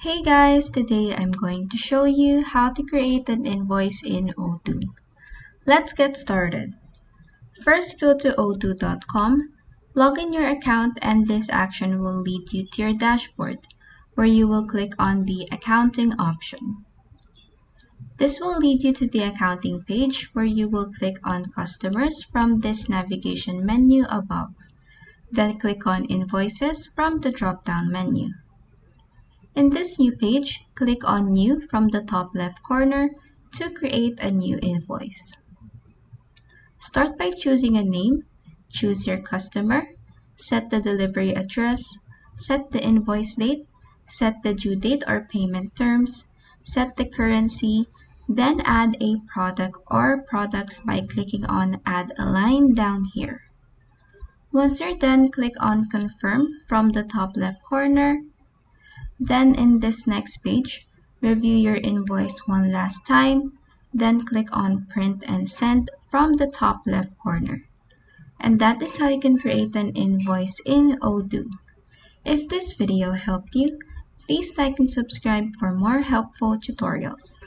Hey guys, today I'm going to show you how to create an invoice in Odoo. Let's get started. First, go to odoo.com, log in your account, and this action will lead you to your dashboard, where you will click on the accounting option. This will lead you to the accounting page, where you will click on customers from this navigation menu above. Then click on invoices from the drop-down menu. In this new page, click on New from the top left corner to create a new invoice. Start by choosing a name, choose your customer, set the delivery address, set the invoice date, set the due date or payment terms, set the currency, then add a product or products by clicking on Add a line down here. Once you're done, click on Confirm from the top left corner. Then in this next page, review your invoice one last time, then click on Print and Send from the top left corner. And that is how you can create an invoice in Odoo. If this video helped you, please like and subscribe for more helpful tutorials.